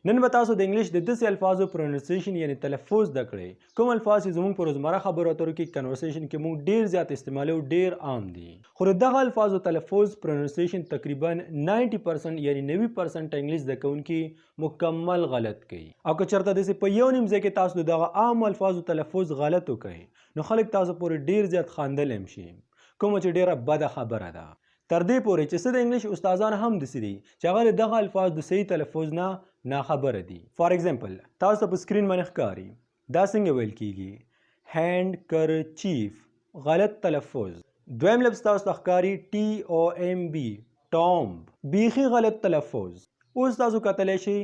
نن به تاسو د انګلیش د داسې الفاظو پروننسیشن یعنی تلفظ زده کړئ کوم الفاظ چې زموږ په روزمره خبرو اترو کې کنورسیشن کې موږ ډیر زیات استعمالو ډیر عام دي خو دغه الفاظو تلفظ پروننسیشن تقریبا 90% یعنی 90% انګلیش زده کوونکي مکمل غلط کوي او که چېرته داسې په یو نیم ځای کې تاسو دغه عام الفاظو تلفظ غلط وکړئ نو خلک تاسو پورې ډیر زیات خاندل هم شي کومه چې ډیره بده خبره ده تر دې پورې چې څه د انګلیش استادان هم داسې دي چې هغه دغه الفاظ د صحیح تلفظ نه ناخبره دي فار ایگزامپل تاسو په سکرین باندې ښکاري دا څنګه ویل کیږي هینډ کرچیف غلط تلفظ دویم لفظ تاسو ته ښکاري TOMB ټامب بیخي غلط تلفظ اوس تاسو کتلی شئ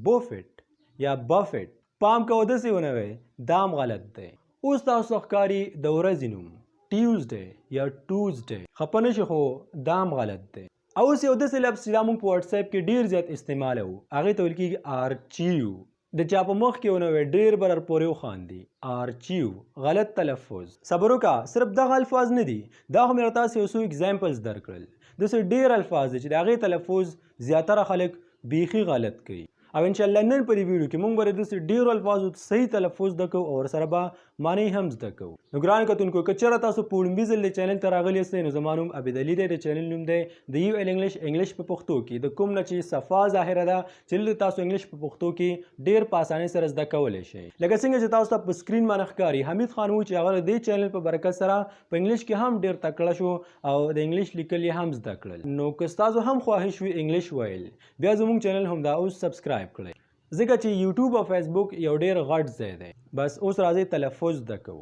بوفټ یا بفټ پام کوه داسې ونه وی دام غلط دی اوس تاسو ته ښکاري د ورځې نوم ټیوزډے یا ټوزډے خفه نشئ خو دام غلط دی اوس یو داسې لفظ چې دا موږ په واتس اپ کې ډیر زیات استعمالوو هغې ته ویل کېږي آرچیو د چا په مخ کې ونه وی ډیر به درپورې وخاندي آرچیو غلط تلفظ صبر وکړه صرف دغه الفاظ نه دي دا خو مې راته یو څو اګزامپلز درکړل داسې ډیر الفاظ دي چې د هغې تلفظ زیاتره خلک بیخي غلط کوي او انشاءالله نن په دې ویډیو کې موږ به د داسې ډیرو الفاظو صحیح تلفظ زده کوو او ورسره به معنی هم زده کوو نو ګرانو کتونکو که چېرته تاسو په وړومبي ځل د چینل ته راغلي یاستئ نو زما نوم عبید علي دی د چینل نوم دی د یو ایل انګلیش په پښتو کې د کوم نه چې صفا ظاهره ده چې دلته تاسو انګلیش په پښتو کې ډیر په اسانۍ سره زده کولی شئ لکه څنګه چې تاسو ته په سکرین باندې ښکاري حمید خان و چې هغه د دې چینل په برکت سره په انګلیش کې هم ډیر تکړه شو او د انګلیش لیکل یې هم زده کړل نو که ستاسو هم خواهش وي انګلیش ویل بیا زموږ چینل همدا اوس سبسکرایب کړئ ځکه چې یوټیوب او فیسبوک یو ډیر غټ ځای دی بس اوس راځئ تلفظ زده کوو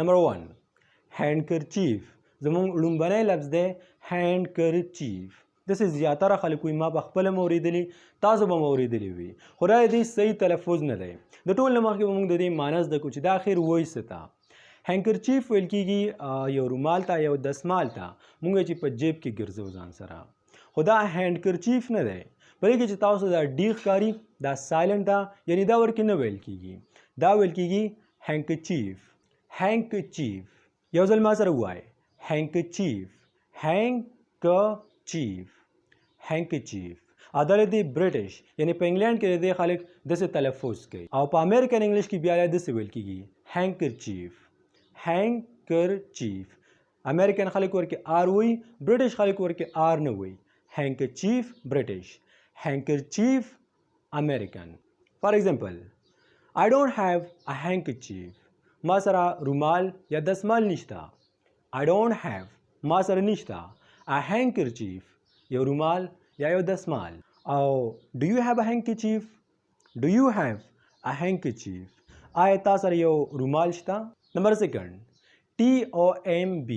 نمبر 1 هینډکرچیف زموږ لومبنی لفظ دی هینډکرچیف داسې زیاتره خلک وایي ما په خپله مو اورېدلي تاسو به مو اورېدلي وي خو دا د دې صحیح تلفظ نه دی د ټول نه مخکې به موږ د دې معنی زده کړو چې دا اخر وایي څه ته هینډکرچیف ویل کېږي یو رومال ته یو دسمال ته موږ چې په جیب کې ګرځو ځان سره خو دا هینډکرچیف نه دی په دې کې چې تاسو دا ډي ښکاري دا سایلنټ ده یعنی دا ورکې نه ویل کېږي دا ویل کېږي هینډکچیف هینډکچیف یو ځل ما سره ووایئ هینډکچیف هینډکچیف هینډکچیف او دا د برټش یعنی په انګلینډ کې د دې خلک داسې تلفظ کوي او په امریکن انګلیش کې بیا داسې ویل کېږي هینډکرچیف هینډکرچیف امریکن خلک ورکې آر وایي برټش خلک ورکې آر نه وایي هینډکچیف برټش handkerchief American for example I don't have a handkerchief ما سره رومال یا دسمال نشته I don't have ما سره نشته a handkerchief یو رومال یا یو دسمال او do you have a handkerchief do you have a handkerchief آیا تا سره یو رومال شته نمبر 2 TOMB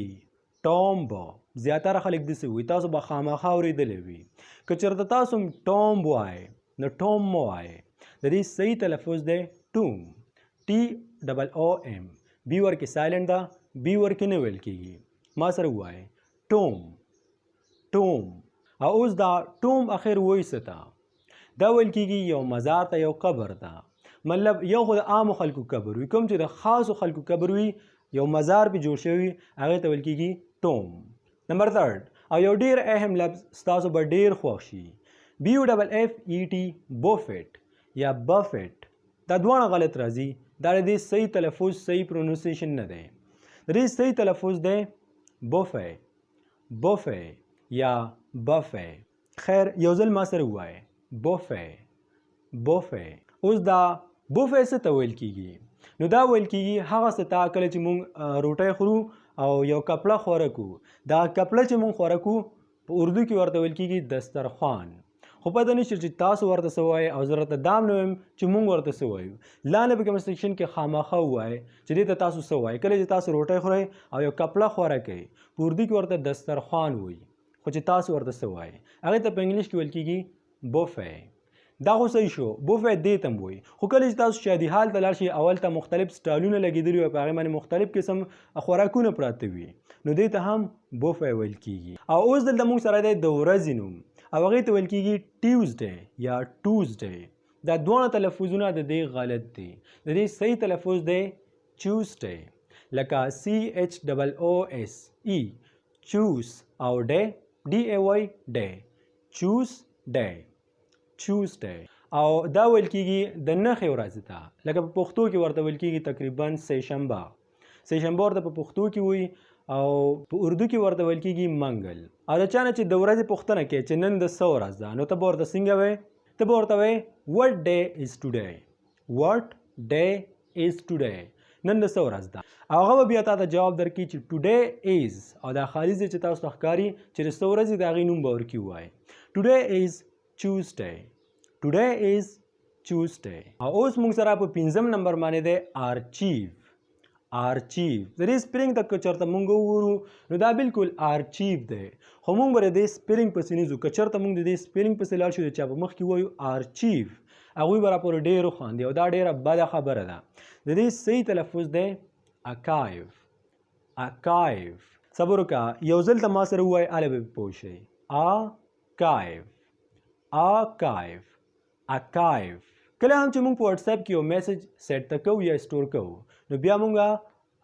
ټامب زیاتره خلک داسې وایي تاسو به خامخا اورېدلی وي که چېرته تاسو هم ټامب وایئ نو ټوم مه وایئ د دې صحیح تلفظ دی ټوم TOOM بي ورکې سایلنټ ده بي ورکې نه ویل کېږي ما سره ووایئ ټوم ټوم او اوس دا ټوم اخر وایي څه ته دا ویل کېږي یو مزار ته یو قبر ته مطلب یو خو د عامو خلکو قبر وي کوم چې د خاصو خلکو قبر وي یو مزار پې جوړ شوي هغې ته ویل کېږي ټوم نمبر 3 او یو ډیر اهم لفظ ستاسو به ډیر خوښ شي BUFFET بوفټ یا بفټ دا دواړه غلط راځي دا د دې صحیح تلفظ صحیح پروننسیشن نه دی د دې صحیح تلفظ دی بوفې بوفې یا بفې خیر یو ځل ما سره ووایئ بوفې بوفې اوس دا بوفې څه ته ویل کېږي نو دا ویل کېږي هغه څه ته کله چې موږ روټۍ خورو او یو کپړه خوره کو دا کپړه چې مونږ خوره کو په اردو کې ورته ویل کېږي دسترخوان خو پته نشته چې تاسو ورته څه وایئ او زه راته دام نه وایم چې مونږ ورته څه وایو لاندې په کمنټ سیکشن کې خامخا ووایئ چې دې ته تاسو څه وایئ کله چې تاسو روټۍ خورئ او یو کپړه خوره کوئ په اردو کې ورته دسترخوان وایي خو چې تاسو ورته څه وایئ هغې ته په انګلیش کې ویل کېږي بوفې دا خو صحیح شو بوفې دې ته هم وایي خو کله چې تاسو شادي حال ته لاړ شئ اول ته مختلف سټایلونه لګېدلي وي په هغې باندې مختلف قسم خوراکونه پراته وي نو دې ته هم بوفې ویل کېږي او اوس دلته موږ سره دی د ورځې نوم او هغې ته ویل کېږي ټیوزډے یا ټوزډے دا دواړه تلفظونه د دې غلط دي د دې صحیح تلفظ دی چوزډے لکه CHOOSE چوس او ډے DAY ډے چوزډے Tuesday او دا ویل کېږي د نښې ورځې ته، لکه په پښتو کې ورته ویل کېږي تقریبا سهشنبه ورته په پښتو کې وي او په اردو کې ورته ویل کېږي منګل. او د چا نه چې د ورځې پوښتنه کوي چې نن د څه ورځ ده، نو ته به ورته څنګه وایې؟ ته به ورته وایې what day is today. what day is today. نن د څه ورځ ده. هغه به بیا تا ته جواب درکړي چې today is، او دا خالي ځای چې تاسو ته ښکاري چې د څه ورځې د هغې نوم به ورکړي ووایي. today is Tuesday. today is Tuesday. او اوس موږ سره په 5 نمبر باندې دی archive. د دې سپیلنګ ته که چېرته موږ وګورو نو دا بالکل archive دی، خو موږ به د دې سپیلنګ پسې نه ځو. که چېرته موږ د دې سپیلنګ پسې لاړ شو د چا په مخ کې ووایو archive، هغوی به راپورې ډېر وخاندي او دا ډېره بده خبره ده. د دې صحیح تلفظ دی archive. صبر وکړه، یو ځل ته ما سره ووایه هله به پوه شئ. archive. کله هم چې موږ په واتساپ کې یو میسج سیټ ته کوو یا سټور کوو نو بیا موږ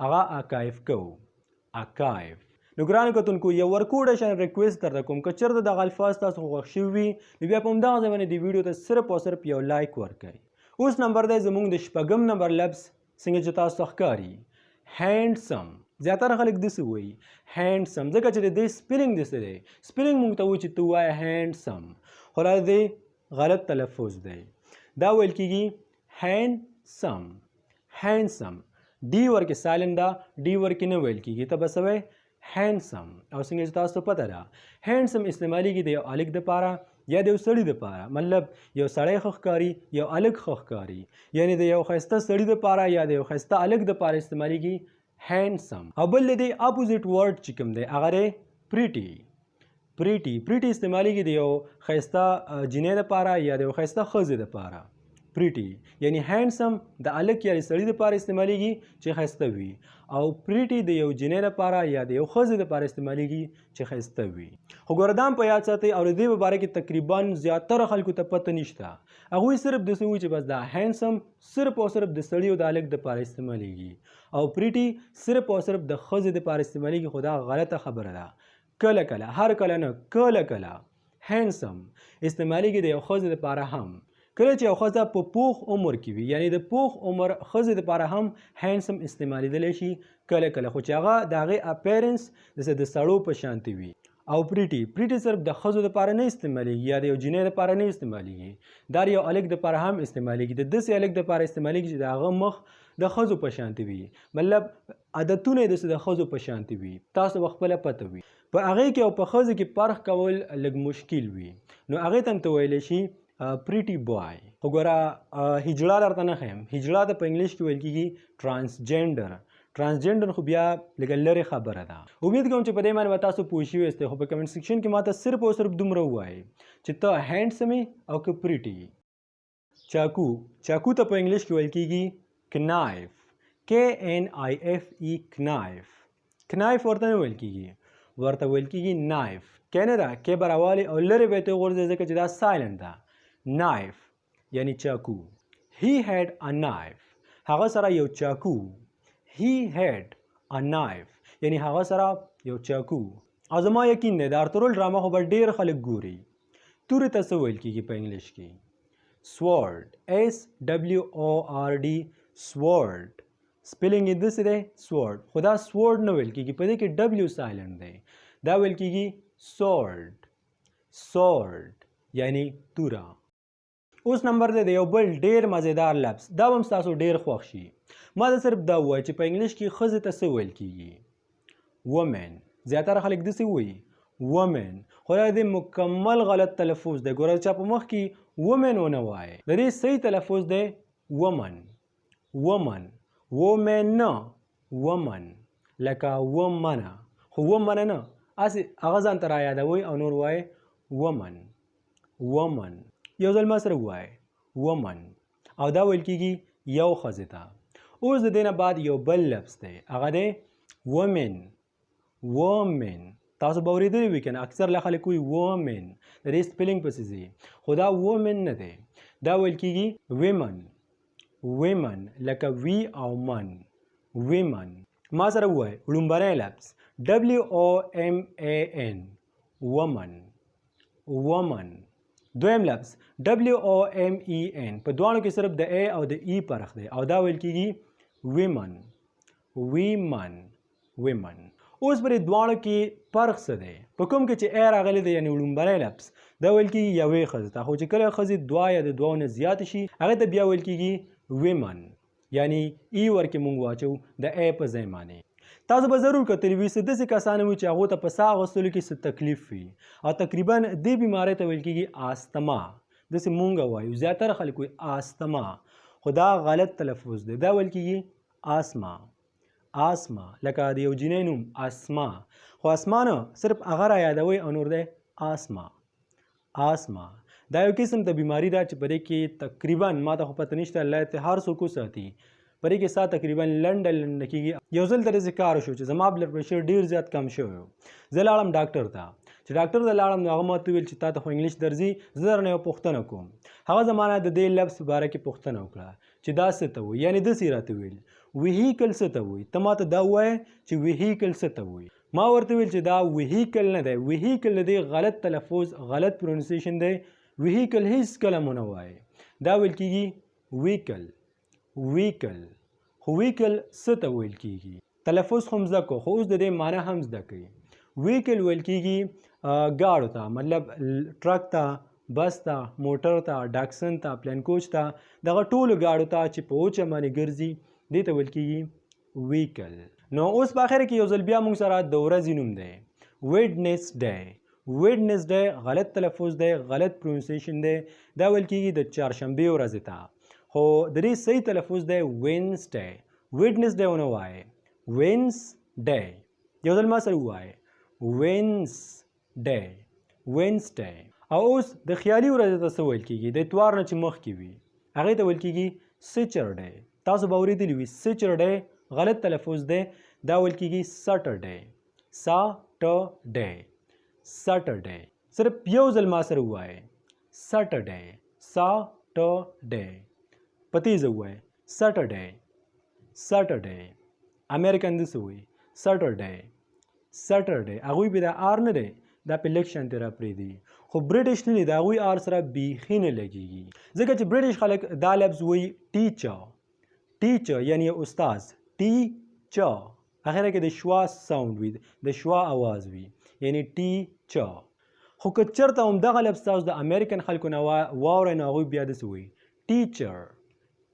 هغه archive کوو. نو ګرانو کتونکو یو ورکوډیشن ریکویسټ درته کوم، که چېرته دغه الفاظ تاسو خوښ شوي وي نو بیا په همدغه ځای باندې د ویډیو ته صرف او صرف یو لایک ورکړئ. اوس نمبر دی زموږ د 6 نمبر لفظ څنګه چې تاسو ته ښکاري handsome. زیاتره خلک داسې وایي handsome، ځکه چې د دې سپیلنګ داسې دی. سپیلنګ موږ ته وایي چې ته ووایه handsome، خو دا د غلط تلفظ دی. دا ویل کېږي handsome. ډي ورکې سالم ده، ډي ورکې نه ویل کېږي، ته به څه وایې handsome. او څنګه چې تاسو ته پته ده handsome استعمالیږي د یو هلک دپاره یا د یو سړي دپاره، مطلب یو سړی ښه ښکاري یو هلک ښه ښکاري، یعنې د یو ښایسته سړي دپاره یا د یو ښایسته هلک دپاره استعمالیږي handsome. او بل د دې اپوزیټ ورډ چې کوم دی هغه دی pretty. استعمالیږي د یو ښایسته جینۍ دپاره یا د یو ښایسته ښځې دپاره. pretty یعنی handsome د هلک یا د سړي دپاره استعمالیږي چې ښایسته وي، او pretty د یو جینۍ دپاره یا د یو ښځې دپاره استعمالیږي چې ښایسته وي. خو ګوره دا هم په یاد ساتئ او د دې په باره کې تقریبا زیاتره خلکو ته پته نشته. هغوی صرف داسې وایي چې بس دا handsome صرف او صرف د سړي او د هلک دپاره استعمالیږي او pretty صرف او صرف د ښځې دپاره استعمالیږي، خو دا غلطه خبره ده. کله هر کله نه، کله handsome استعمالیږي د یو ښځې دپاره هم. کله چې یو ښځه په پوخ عمر کې وي، یعنی د پوخ عمر ښځې دپاره هم handsome استعمالیدلی شي کله، خو چې هغه د هغې اپیرنس د سړو په شانتې وي. او pretty صرف د ښځو دپاره نه استعمالیږي یا د یو جینۍ دپاره نه استعمالیږي، دا د یو هلک دپاره هم استعمالیږي. د داسې هلک دپاره استعمالیږي چې د هغه مخ د ښځو په شانتې وي، مطلب عادتونه یې داسې د ښځو په شانتې وي، تاسو به خپله پته وي. په هغې کې او په ښځو کې فرق کول لږ مشکل وي، نو هغې ته هم ته ویلی شي pretty boy. خو ګوره هجړه درته نه ښیم، هجړه ته په انګلیش کې ویل کېږي transgender، خو بیا لږه لرې خبره ده. امید کوم چې په دې باندې به تاسو پوه شوي یاستئ، خو په کمنټ سیکشن کې ماته صرف او صرف دومره ووایئ چې ته handsome او که pretty. چاقو ته په انګلیش کې ویل کېږي knife. knife ورته نه ویل کېږي، ورته ویل کېږي knife. کې نه ده، کې به راوالې او لرې به یې غورځوې ځکه چې دا سایلنټ ده. knife یعنی چاقو. he had a knife، هغه سره یو چاقو. he had a knife یعنی هغه سره یو چاقو. او زما یقین دی د ارطغرل ډرامه خو به ډېر خلک ګوري. تورې ته څه ویل کېږي په انګلیش کې؟ sword. SWORD sword. سپیلنګ یې داسې دی sword، خو دا sword نه ویل کېږي، په دې کې W سایلنټ دی، دا ویل کېږي sword یعنی توره. اوس نمبر دی د یو بل ډېر مزیدار لفظ، دا به هم ستاسو ډېر خوښ شي. ما ته صرف دا ووایه چې په انګلیش کې ښځې ته څه ویل کېږي؟ women. زیاتره خلک داسې وایي women، خو دا د مکمل غلط تلفظ دی. ګوره چا په مخ کې women ونه وایه، د دې صحیح تلفظ دی woman. نه woman لکه ومنه، خو ومنه نه، هسې هغه ځان ته رایادوئ او نور وایې woman. یو ځل ما سره ووایه woman، او دا ویل کېږي یو ښځې ته. اوس د دې نه بعد یو بل لفظ دی، هغه دی women. تاسو به اورېدلی وي که نه، اکثر لا خلک وایي women، د دې سپیلنګ پسې ځي، خو دا women نه دی، دا ویل کېږي women لکه وي او من. ما سره ووایه لومبنی لفظ WOMAN woman. دویم لفظ WOMEN په دواړو کې صرف د A او د E فرق دی او دا ویل کېږي women اوس پر دواړو کې فرق څه دی په کوم کې چې A راغلی دی یعنی لومړنی لفظ دا ویل کېږي یوې ښځې ته خو چې کله ښځې دوه یا د دوو نه زیاتې شي هغې ته بیا ویل کېږي women یعنی E ورکې موږ واچو د A په ځای باندې تاسو به ضرور کتلی وي څه داسې کسان وي چې هغو ته په ساه اخیستلو کې څه تکلیف وي او تقریبا دې بیمارۍ ته ویل کېږي آستما داسې مونږ وایو زیاتره خلک وایي آستما خو دا غلط تلفظ دی دا ویل کېږي آسما لکه د یو جینۍ نوم اسما خو اسما نه صرف هغه را یادوئ او نور دی آسما دا یو قسم ته بیماری ده چې په دې کې تقریبا ما ته خو پته نشته الله دې هر څوک وساتي په دې کې ساه تقریبا لنډه کېږي یو ځل ته داسې کار وشو چې زما بلډ پریشر ډېر زیات کم شوی و زه لاړم ډاکټر ته چې ډاکټر ته لاړم نو هغه ماته وویل چې تا ته خو انګلیش درځي زه درنه یو پوښتنه کوم هغه زما نه د دې لفظ په باره کې پوښتنه وکړه چې دا څه ته وایي یعنې داسې راته ویل ویهیکل څه ته وایي ته ماته دا ووایه چې ویهیکل څه ته وایي ما ورته ویل چې دا ویهیکل نه دی ویهیکل د دې غلط تلفظ غلط پرونسیشن دی ویهیکل هیڅ کله مو نه وایي دا ویل کېږي ویکل خو ویکل څه ته ویل کېږي تلفظ خو زده کړو خو اوس د دې معنی هم زده کړئ ویکل ویل کېږي ګاډو ته مطلب ټرک ته بس ته موټر ته ډاکسن ته پلین کوچ ته دغه ټولو ګاډو ته چې په اوچه باندې ګرځي دې ته ویل کېږي ویکل نو اوس په اخر کې یو ځل بیا موږ سره د ورځې نوم دی ویډنسډے غلط تلفظ دی غلط پرونسیشن دی دا ویل کېږي د چهارشنبې ورځې ته خو د دې صحیح تلفظ دی ویډنسډے ونه وایئ وینسډے یو ځل ما سره ووایئ وینسډے او اوس د خیالي ورځې ته څه ویل کېږي د اتوار نه چې مخکې وي هغې ته ویل کېږي سیچرډے تاسو به اورېدلي وي سیچرډے غلط تلفظ دی دا ویل کېږي ساټرډے صرف یو ځل ما سره ووایئ ساټرډے په تیزه ووایئ ساټرډے امریکن داسې وایي ساټرډے هغوی پې دا آر نه دی دا پې لږ شانتې را پرېږدي خو برټش نه دی د هغوی آر سره بیخي نه لګېږي ځکه چې برټش خلک دا لفظ وایي ټیچر یعنی استاز ټیچر اخره کې د شوا ساوند وي د شوا आवाज وي یعنی ټیچر خو که چېرته همدغه لفظ تاسو د امریکن خلکو نه واورئ نو هغوی بیا داسې وایي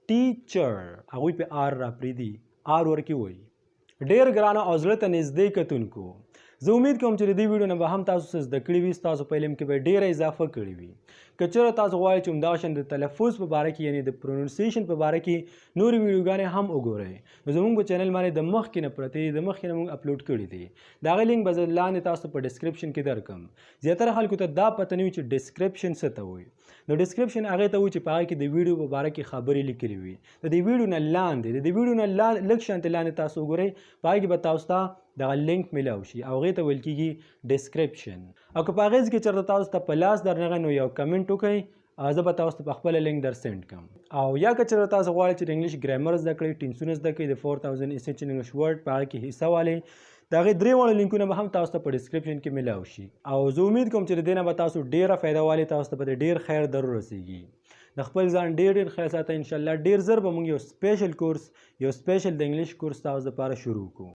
ټیچر هغوی پې آر را پرېږدي آر ورکې وایي ډېر ګرانه او زړه ته نږدې کتونکو زه امید کوم چې د دې ویډیو نه به هم تاسو څه زده کړي وي ستاسو په علم کې به ډېره اضافه کړې وي که چېرته تاسو غواړئ چې همدغه شان د تلفظ په باره کې یعنې د پرونونسیشن په باره کې نورې ویډیوګانې هم وګورئ نو زموږ په چینل باندې د مخکې نه پرتې د مخکې نه موږ اپلوډ کړي دي د هغې لینک به زه لاندې تاسو په ډسکرپشن کې درکړم زیاتره خلکو ته دا پته نه وي چې ډسکرپشن څه ته وایي نو ډسکرپشن هغې ته وایي چې په هغې کې د ویډیو په باره کې خبرې لیکلې وي د دې ویډیو نه لاندې لږ شانتې لاندې تاسو وګورئ په هغې کې به تاسو ته دغه لینک میلاو شي او هغې ته ویل کېږي ډسکرپشن او که په هغې کې چېرته تاسو ته په لاس درنغی نو یو کمنټ وکړئ زه به تاسو ته په خپله لینک در سینډ کړم او یا که چېرته تاسو غواړئ چې د انګلیش ګرامر زده کړئ ټینسونه زده کړئ د 4000 اسنشل انګلیش ورډ په هغې کې حصه والئ د هغې درې واړه لینکونه به هم تاسو ته په ډسکرپشن کې میلاو شي او زه امید کوم چې د دې نه به تاسو ډېره فایده والئ تاسو ته به د ډېر خیر ضرور رسیږي د خپل ځان ډېر خیال ساتئ انشاءالله ډېر زر به موږ یو سپیشل د انګلیش کورس تاسو دپاره شروع کوو